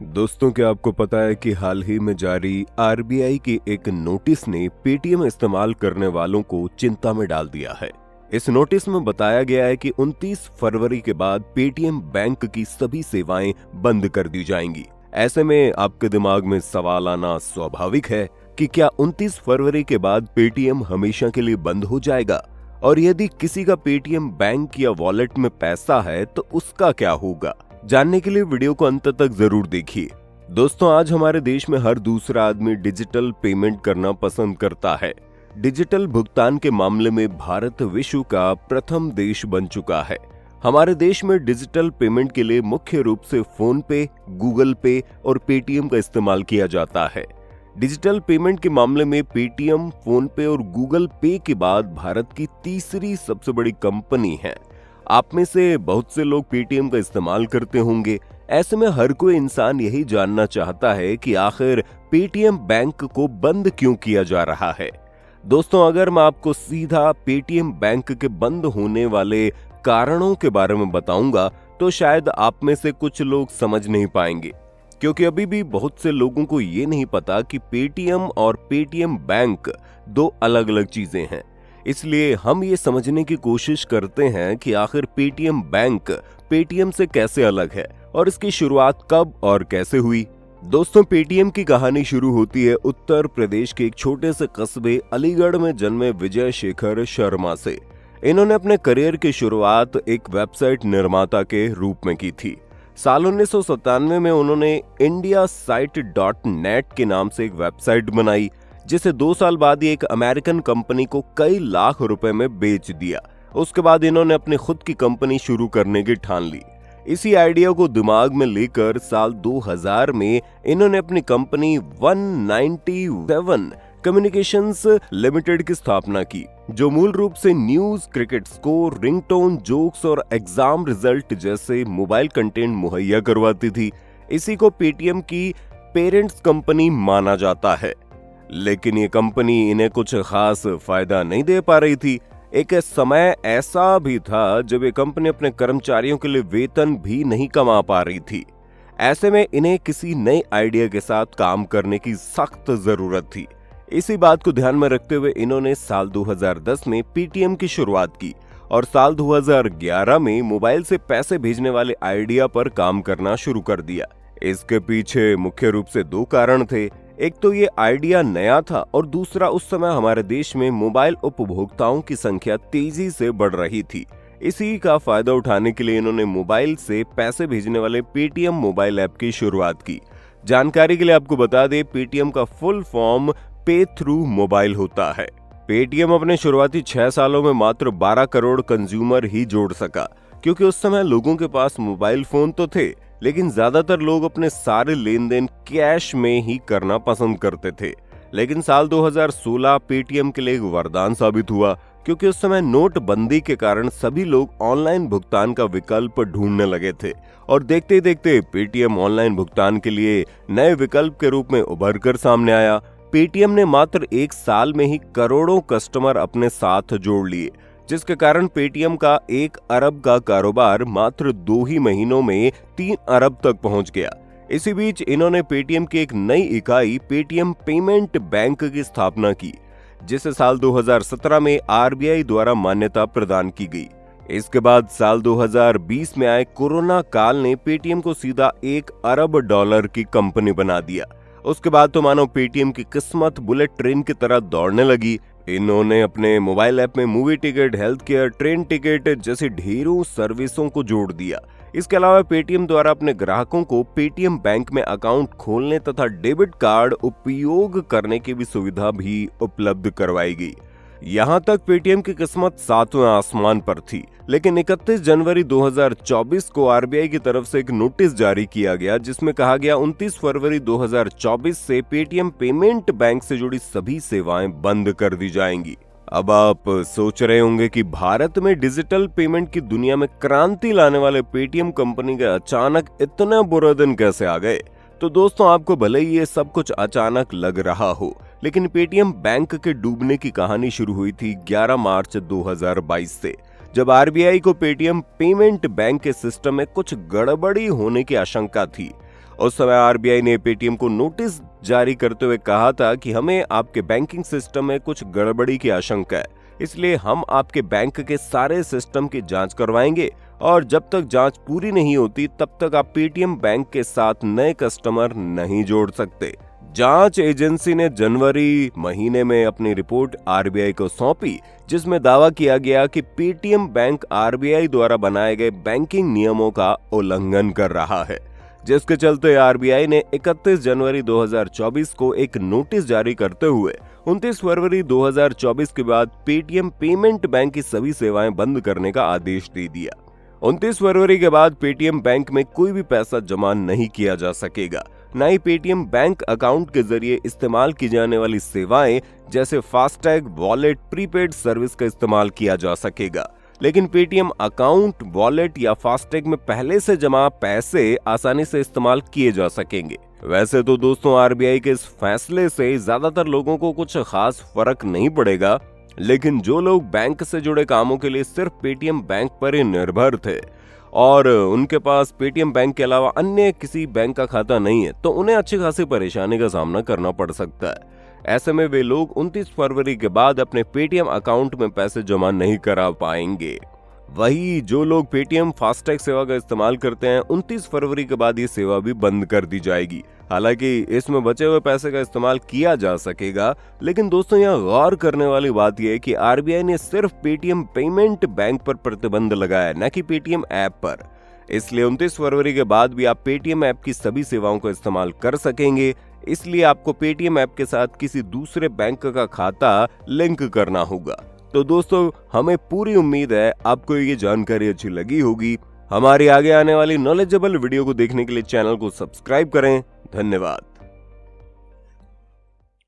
दोस्तों, क्या आपको पता है कि हाल ही में जारी आरबीआई की एक नोटिस ने पेटीएम इस्तेमाल करने वालों को चिंता में डाल दिया है। इस नोटिस में बताया गया है कि 29 फरवरी के बाद पेटीएम बैंक की सभी सेवाएं बंद कर दी जाएंगी। ऐसे में आपके दिमाग में सवाल आना स्वाभाविक है कि क्या 29 फरवरी के बाद पेटीएम हमेशा के लिए बंद हो जाएगा, और यदि किसी का पेटीएम बैंक या वॉलेट में पैसा है तो उसका क्या होगा। जानने के लिए वीडियो को अंत तक जरूर देखिए। दोस्तों, आज हमारे देश में हर दूसरा आदमी डिजिटल पेमेंट करना पसंद करता है। डिजिटल भुगतान के मामले में भारत विश्व का प्रथम देश बन चुका है। हमारे देश में डिजिटल पेमेंट के लिए मुख्य रूप से फोन पे, गूगल पे और पेटीएम का इस्तेमाल किया जाता है। डिजिटल पेमेंट के मामले में पेटीएम, फोन पे और गूगल पे के बाद भारत की तीसरी सबसे बड़ी कंपनी है। आप में से बहुत से लोग पेटीएम का इस्तेमाल करते होंगे। ऐसे में हर कोई इंसान यही जानना चाहता है कि आखिर पेटीएम बैंक को बंद क्यों किया जा रहा है। दोस्तों, अगर मैं आपको सीधा पेटीएम बैंक के बंद होने वाले कारणों के बारे में बताऊंगा तो शायद आप में से कुछ लोग समझ नहीं पाएंगे, क्योंकि अभी भी बहुत से लोगों को ये नहीं पता कि पेटीएम और पेटीएम बैंक दो अलग अलग चीजें हैं। इसलिए हम ये समझने की कोशिश करते हैं कि आखिर पेटीएम बैंक पेटीएम से कैसे अलग है और इसकी शुरुआत कब और कैसे हुई। दोस्तों, पेटीएम की कहानी शुरू होती है उत्तर प्रदेश के एक छोटे से कस्बे अलीगढ़ में जन्मे विजय शेखर शर्मा से। इन्होंने अपने करियर की शुरुआत एक वेबसाइट निर्माता के रूप में की थी। साल 1997 में उन्होंने indiasite.net के नाम से एक वेबसाइट बनाई, जिसे 2 साल बाद ही एक अमेरिकन कंपनी को कई लाख रुपए में बेच दिया। उसके बाद इन्होंने अपनी खुद की कंपनी शुरू करने की ठान ली। इसी आइडिया को दिमाग में लेकर साल 2000 में इन्होंने अपनी कंपनी 197 कम्युनिकेशंस लिमिटेड की स्थापना की, जो मूल रूप से news, cricket score, ringtone, jokes और एग्जाम रिजल्ट जैसे मोबाइल कंटेंट मुहैया करवाती थी। इसी को पेटीएम की पेरेंट्स कंपनी माना जाता है, लेकिन ये कंपनी इन्हें कुछ खास फायदा नहीं दे पा रही थी। एक समय ऐसा भी था जब ये कंपनी अपने कर्मचारियों के लिए वेतन भी नहीं कमा पा रही थी। ऐसे में इन्हें किसी नए आइडिया के साथ काम करने की सख्त जरूरत थी। इसी बात को ध्यान में रखते हुए इन्होंने साल 2010 में पेटीएम की शुरुआत की और साल 2011 में मोबाइल से पैसे भेजने वाले आइडिया पर काम करना शुरू कर दिया। इसके पीछे मुख्य रूप से 2 कारण थे। एक तो ये आइडिया नया था और दूसरा उस समय हमारे देश में मोबाइल उपभोक्ताओं की संख्या तेजी से बढ़ रही थी। इसी का फायदा उठाने के लिए इन्होंने मोबाइल से पैसे भेजने वाले पेटीएम मोबाइल ऐप की शुरुआत की। जानकारी के लिए आपको बता दें, पेटीएम का फुल फॉर्म पे थ्रू मोबाइल होता है। पेटीएम अपने शुरुआती 6 सालों में मात्र 12 करोड़ कंज्यूमर ही जोड़ सका, क्योंकि उस समय लोगों के पास मोबाइल फोन तो थे, लेकिन ज्यादातर लोग अपने सारे लेन देन कैश में ही करना पसंद करते थे। लेकिन साल 2016 पेटीएम के लिए एक वरदान साबित हुआ, क्योंकि उस समय नोटबंदी के कारण सभी लोग ऑनलाइन भुगतान का विकल्प ढूंढने लगे थे और देखते ही देखते पेटीएम ऑनलाइन भुगतान के लिए नए विकल्प के रूप में उभर कर सामने आया। पेटीएम ने मात्र 1 साल में ही करोड़ों कस्टमर अपने साथ जोड़ लिए, जिसके कारण पेटीएम का 1 अरब का कारोबार मात्र 2 ही महीनों में 3 अरब तक पहुंच गया। इसी बीच इन्होंने पेटीएम की एक नई इकाई पेटीएम पेमेंट बैंक की स्थापना की, जिसे साल 2017 में आरबीआई द्वारा मान्यता प्रदान की गई। इसके बाद साल 2020 में आए कोरोना काल ने पेटीएम को सीधा 1 अरब डॉलर की कंपनी बना दिया। उसके बाद तो मानो पेटीएम की किस्मत बुलेट ट्रेन की तरह दौड़ने लगी। इन्होंने अपने मोबाइल ऐप में movie ticket, health care, train ticket जैसी ढेरों सर्विसों को जोड़ दिया। इसके अलावा पेटीएम द्वारा अपने ग्राहकों को पेटीएम बैंक में अकाउंट खोलने तथा डेबिट कार्ड उपयोग करने की भी सुविधा भी उपलब्ध करवाई गई। यहाँ तक पेटीएम की किस्मत 7वें आसमान पर थी, लेकिन 31 जनवरी 2024 को आरबीआई की तरफ से एक नोटिस जारी किया गया, जिसमें कहा गया 29 फरवरी 2024 से पेटीएम पेमेंट बैंक से जुड़ी सभी सेवाएं बंद कर दी जाएंगी। अब आप सोच रहे होंगे कि भारत में डिजिटल पेमेंट की दुनिया में क्रांति लाने वाले पेटीएम कंपनी के अचानक इतने बुरे दिन कैसे आ गए। तो दोस्तों, आपको भले ही ये सब कुछ अचानक लग रहा हो, लेकिन पेटीएम बैंक के डूबने की कहानी शुरू हुई थी 11 मार्च 2022 से, जब आरबीआई को पेटीएम पेमेंट बैंक के सिस्टम में कुछ गड़बड़ी होने की आशंका थी उस समय आरबीआई ने पेटीएम को नोटिस जारी करते हुए कहा था कि हमें आपके बैंकिंग सिस्टम में कुछ गड़बड़ी की आशंका है, इसलिए हम आपके बैंक के सारे सिस्टम की जांच करवाएंगे और जब तक जांच पूरी नहीं होती तब तक आप पेटीएम बैंक के साथ नए कस्टमर नहीं जोड़ सकते। जांच एजेंसी ने जनवरी महीने में अपनी रिपोर्ट आरबीआई को सौंपी, जिसमें दावा किया गया कि पेटीएम बैंक आरबीआई द्वारा बनाए गए बैंकिंग नियमों का उल्लंघन कर रहा है, जिसके चलते आरबीआई ने 31 जनवरी 2024 को एक नोटिस जारी करते हुए 29 फरवरी 2024 के बाद पेटीएम पेमेंट बैंक की सभी सेवाएं बंद करने का आदेश दे दिया। 29 फरवरी के बाद पेटीएम बैंक में कोई भी पैसा जमा नहीं किया जा सकेगा, न ही पेटीएम बैंक अकाउंट के जरिए इस्तेमाल की जाने वाली सेवाएं जैसे फास्टैग, वॉलेट, प्रीपेड सर्विस का इस्तेमाल किया जा सकेगा। लेकिन पेटीएम अकाउंट, वॉलेट या फास्टैग में पहले से जमा पैसे आसानी से इस्तेमाल किए जा सकेंगे। वैसे तो दोस्तों आरबीआई के इस फैसले से ज्यादातर लोगों को कुछ खास फर्क नहीं पड़ेगा, लेकिन जो लोग बैंक से जुड़े कामों के लिए सिर्फ पेटीएम बैंक पर ही निर्भर थे और उनके पास पेटीएम बैंक के अलावा अन्य किसी बैंक का खाता नहीं है, तो उन्हें अच्छी खासी परेशानी का सामना करना पड़ सकता है। ऐसे में वे लोग 29 फरवरी के बाद अपने पेटीएम अकाउंट में पैसे जमा नहीं करा पाएंगे। वही जो लोग पेटीएम फास्टैग सेवा का इस्तेमाल करते हैं, 29 फरवरी के बाद ये सेवा भी बंद कर दी जाएगी। हालांकि इसमें बचे हुए पैसे का इस्तेमाल किया जा सकेगा, लेकिन दोस्तों यहाँ गौर करने वाली बात यह है कि आरबीआई ने सिर्फ पेटीएम पेमेंट बैंक पर प्रतिबंध लगाया, न कि पेटीएम ऐप पर। इसलिए 29 फरवरी के बाद भी आप पेटीएम ऐप की सभी सेवाओं का इस्तेमाल कर सकेंगे, इसलिए आपको पेटीएम ऐप के साथ किसी दूसरे बैंक का खाता लिंक करना होगा। तो दोस्तों हमें पूरी उम्मीद है आपको ये जानकारी अच्छी लगी होगी। हमारी आगे आने वाली नॉलेजेबल वीडियो को देखने के लिए चैनल को सब्सक्राइब करें। धन्यवाद।